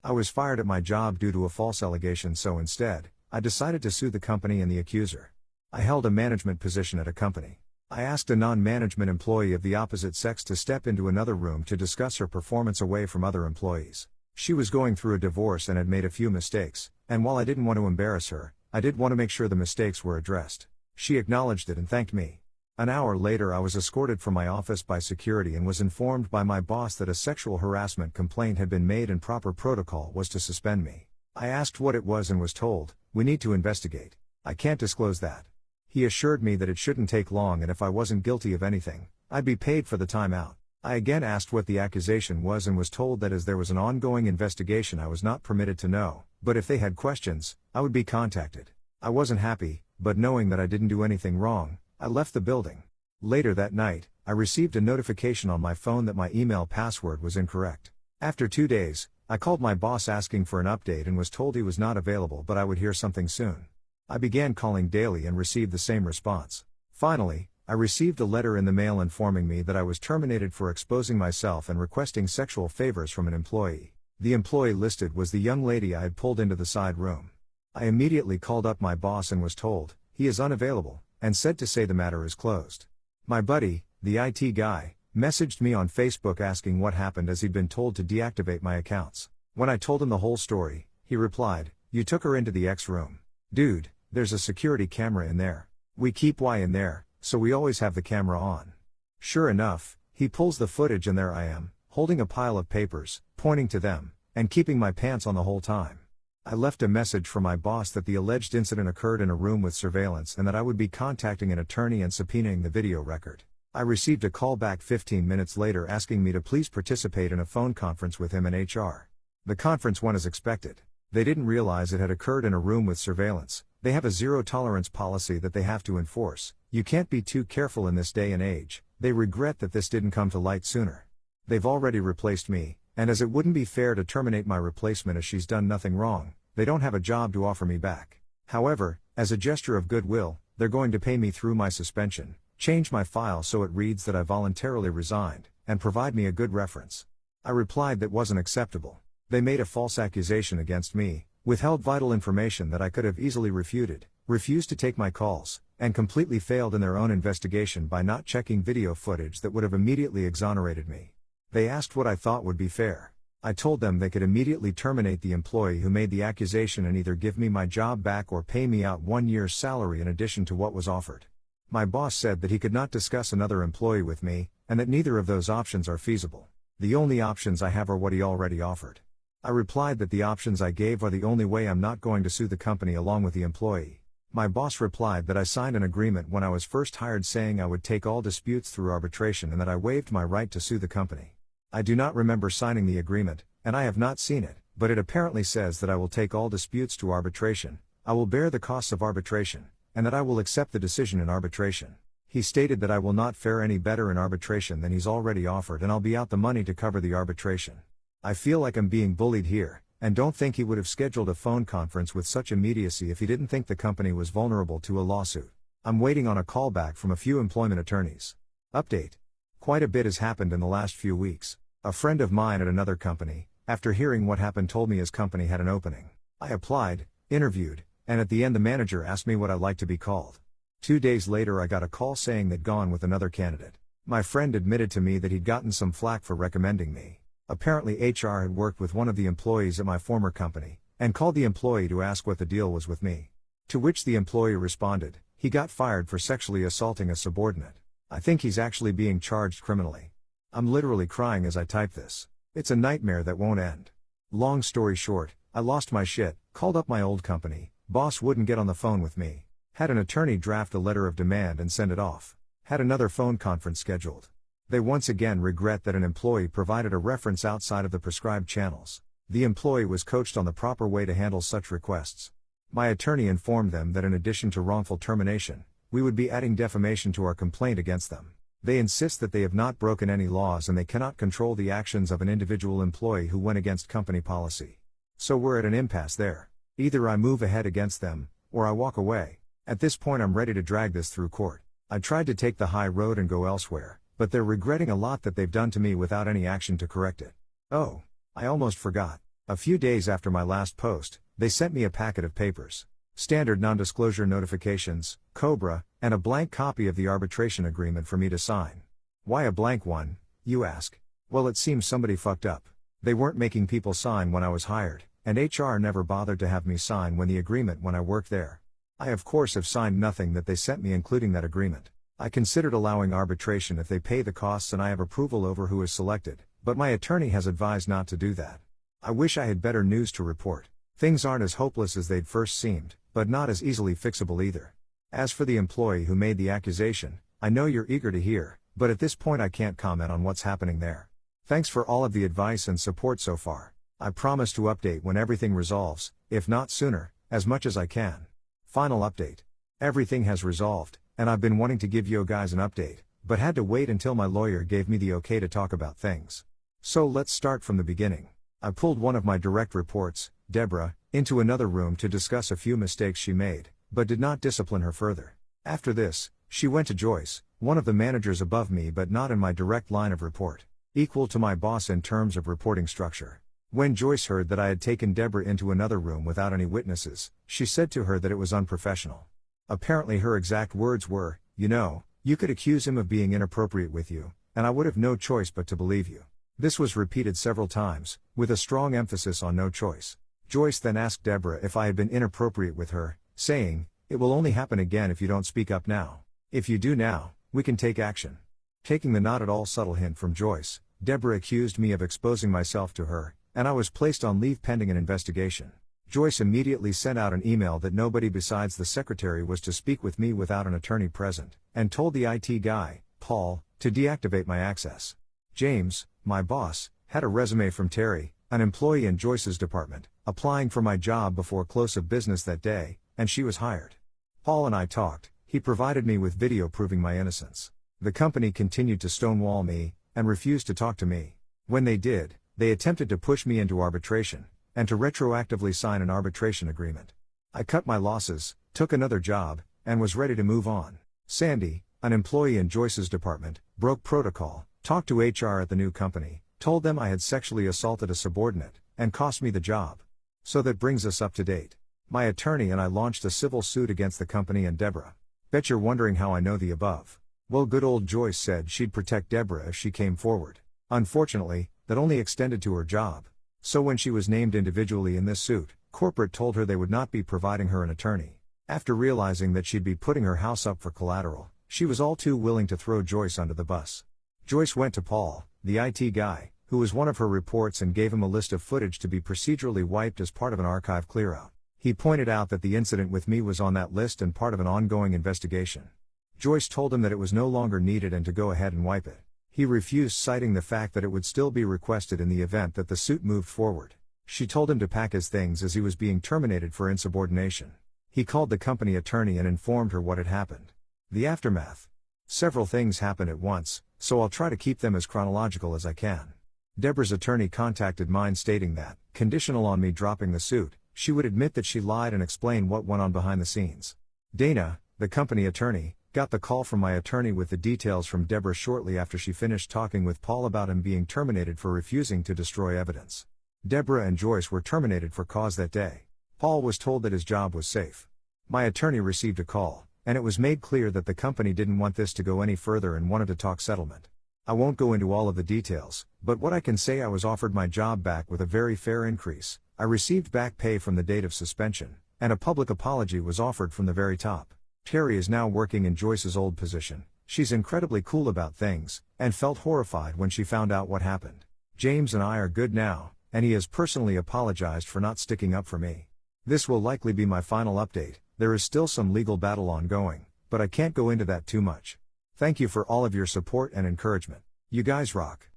I was fired at my job due to a false allegation, so instead, I decided to sue the company and the accuser. I held a management position at a company. I asked a non-management employee of the opposite sex to step into another room to discuss her performance away from other employees. She was going through a divorce and had made a few mistakes, and while I didn't want to embarrass her, I did want to make sure the mistakes were addressed. She acknowledged it and thanked me. An hour later, I was escorted from my office by security and was informed by my boss that a sexual harassment complaint had been made and proper protocol was to suspend me. I asked what it was and was told, "We need to investigate. I can't disclose that." He assured me that it shouldn't take long and if I wasn't guilty of anything, I'd be paid for the time out. I again asked what the accusation was and was told that as there was an ongoing investigation I was not permitted to know, but if they had questions, I would be contacted. I wasn't happy, but knowing that I didn't do anything wrong, I left the building. Later that night, I received a notification on my phone that my email password was incorrect. After 2 days, I called my boss asking for an update and was told he was not available but I would hear something soon. I began calling daily and received the same response. Finally, I received a letter in the mail informing me that I was terminated for exposing myself and requesting sexual favors from an employee. The employee listed was the young lady I had pulled into the side room. I immediately called up my boss and was told, he is unavailable, and said to say the matter is closed. My buddy, the IT guy, messaged me on Facebook asking what happened as he'd been told to deactivate my accounts. When I told him the whole story, he replied, "You took her into the X room. Dude, there's a security camera in there. We keep Y in there, so we always have the camera on." Sure enough, he pulls the footage and there I am, holding a pile of papers, pointing to them, and keeping my pants on the whole time. I left a message for my boss that the alleged incident occurred in a room with surveillance and that I would be contacting an attorney and subpoenaing the video record. I received a call back 15 minutes later asking me to please participate in a phone conference with him and HR. The conference went as expected. They didn't realize it had occurred in a room with surveillance. They have a zero-tolerance policy that they have to enforce. You can't be too careful in this day and age. They regret that this didn't come to light sooner. They've already replaced me, and as it wouldn't be fair to terminate my replacement as she's done nothing wrong, they don't have a job to offer me back. However, as a gesture of goodwill, they're going to pay me through my suspension, change my file so it reads that I voluntarily resigned, and provide me a good reference. I replied that wasn't acceptable. They made a false accusation against me, withheld vital information that I could have easily refuted, refused to take my calls, and completely failed in their own investigation by not checking video footage that would have immediately exonerated me. They asked what I thought would be fair. I told them they could immediately terminate the employee who made the accusation and either give me my job back or pay me out 1 year's salary in addition to what was offered. My boss said that he could not discuss another employee with me, and that neither of those options are feasible. The only options I have are what he already offered. I replied that the options I gave are the only way I'm not going to sue the company along with the employee. My boss replied that I signed an agreement when I was first hired saying I would take all disputes through arbitration and that I waived my right to sue the company. I do not remember signing the agreement, and I have not seen it, but it apparently says that I will take all disputes to arbitration, I will bear the costs of arbitration, and that I will accept the decision in arbitration. He stated that I will not fare any better in arbitration than he's already offered and I'll be out the money to cover the arbitration. I feel like I'm being bullied here, and don't think he would have scheduled a phone conference with such immediacy if he didn't think the company was vulnerable to a lawsuit. I'm waiting on a call back from a few employment attorneys. Update. Quite a bit has happened in the last few weeks. A friend of mine at another company, after hearing what happened, told me his company had an opening. I applied, interviewed, and at the end the manager asked me what I'd like to be called. 2 days later I got a call saying they'd gone with another candidate. My friend admitted to me that he'd gotten some flack for recommending me. Apparently HR had worked with one of the employees at my former company, and called the employee to ask what the deal was with me. To which the employee responded, he got fired for sexually assaulting a subordinate. I think he's actually being charged criminally. I'm literally crying as I type this. It's a nightmare that won't end. Long story short, I lost my shit, called up my old company, boss wouldn't get on the phone with me, had an attorney draft a letter of demand and send it off, had another phone conference scheduled. They once again regret that an employee provided a reference outside of the prescribed channels. The employee was coached on the proper way to handle such requests. My attorney informed them that in addition to wrongful termination, we would be adding defamation to our complaint against them. They insist that they have not broken any laws and they cannot control the actions of an individual employee who went against company policy. So we're at an impasse there. Either I move ahead against them, or I walk away. At this point I'm ready to drag this through court. I tried to take the high road and go elsewhere, but they're regretting a lot that they've done to me without any action to correct it. Oh, I almost forgot. A few days after my last post, they sent me a packet of papers. Standard non-disclosure notifications, COBRA, and a blank copy of the arbitration agreement for me to sign. Why a blank one, you ask? Well, it seems somebody fucked up. They weren't making people sign when I was hired, and HR never bothered to have me sign when the agreement when I worked there. I of course have signed nothing that they sent me including that agreement. I considered allowing arbitration if they pay the costs and I have approval over who is selected, but my attorney has advised not to do that. I wish I had better news to report. Things aren't as hopeless as they'd first seemed, but not as easily fixable either. As for the employee who made the accusation, I know you're eager to hear, but at this point I can't comment on what's happening there. Thanks for all of the advice and support so far. I promise to update when everything resolves, if not sooner, as much as I can. Final update. Everything has resolved, and I've been wanting to give you guys an update, but had to wait until my lawyer gave me the okay to talk about things. So let's start from the beginning. I pulled one of my direct reports, Deborah, into another room to discuss a few mistakes she made, but did not discipline her further. After this, she went to Joyce, one of the managers above me but not in my direct line of report. Equal to my boss in terms of reporting structure. When Joyce heard that I had taken Deborah into another room without any witnesses, she said to her that it was unprofessional. Apparently her exact words were, you could accuse him of being inappropriate with you, and I would have no choice but to believe you. This was repeated several times, with a strong emphasis on no choice. Joyce then asked Deborah if I had been inappropriate with her, saying, "It will only happen again if you don't speak up now. If you do now, we can take action." Taking the not at all subtle hint from Joyce, Deborah accused me of exposing myself to her, and I was placed on leave pending an investigation. Joyce immediately sent out an email that nobody besides the secretary was to speak with me without an attorney present, and told the IT guy, Paul, to deactivate my access. James, my boss, had a resume from Terry, an employee in Joyce's department, applying for my job before close of business that day, and she was hired. Paul and I talked. He provided me with video proving my innocence. The company continued to stonewall me, and refused to talk to me. When they did, they attempted to push me into arbitration, and to retroactively sign an arbitration agreement. I cut my losses, took another job, and was ready to move on. Sandy, an employee in Joyce's department, broke protocol, talked to HR at the new company, told them I had sexually assaulted a subordinate, and cost me the job. So that brings us up to date. My attorney and I launched a civil suit against the company and Deborah. Bet you're wondering how I know the above. Well, good old Joyce said she'd protect Deborah if she came forward. Unfortunately, that only extended to her job. So when she was named individually in this suit, corporate told her they would not be providing her an attorney. After realizing that she'd be putting her house up for collateral, she was all too willing to throw Joyce under the bus. Joyce went to Paul, the IT guy, who was one of her reports, and gave him a list of footage to be procedurally wiped as part of an archive clearout. He pointed out that the incident with me was on that list and part of an ongoing investigation. Joyce told him that it was no longer needed and to go ahead and wipe it. He refused, citing the fact that it would still be requested in the event that the suit moved forward. She told him to pack his things as he was being terminated for insubordination. He called the company attorney and informed her what had happened. The aftermath. Several things happened at once, so I'll try to keep them as chronological as I can. Deborah's attorney contacted mine stating that, conditional on me dropping the suit, she would admit that she lied and explain what went on behind the scenes. Dana, the company attorney, got the call from my attorney with the details from Deborah shortly after she finished talking with Paul about him being terminated for refusing to destroy evidence. Deborah and Joyce were terminated for cause that day. Paul was told that his job was safe. My attorney received a call, and it was made clear that the company didn't want this to go any further and wanted to talk settlement. I won't go into all of the details, but what I can say, I was offered my job back with a very fair increase. I received back pay from the date of suspension, and a public apology was offered from the very top. Terry is now working in Joyce's old position. She's incredibly cool about things, and felt horrified when she found out what happened. James and I are good now, and he has personally apologized for not sticking up for me. This will likely be my final update. There is still some legal battle ongoing, but I can't go into that too much. Thank you for all of your support and encouragement. You guys rock.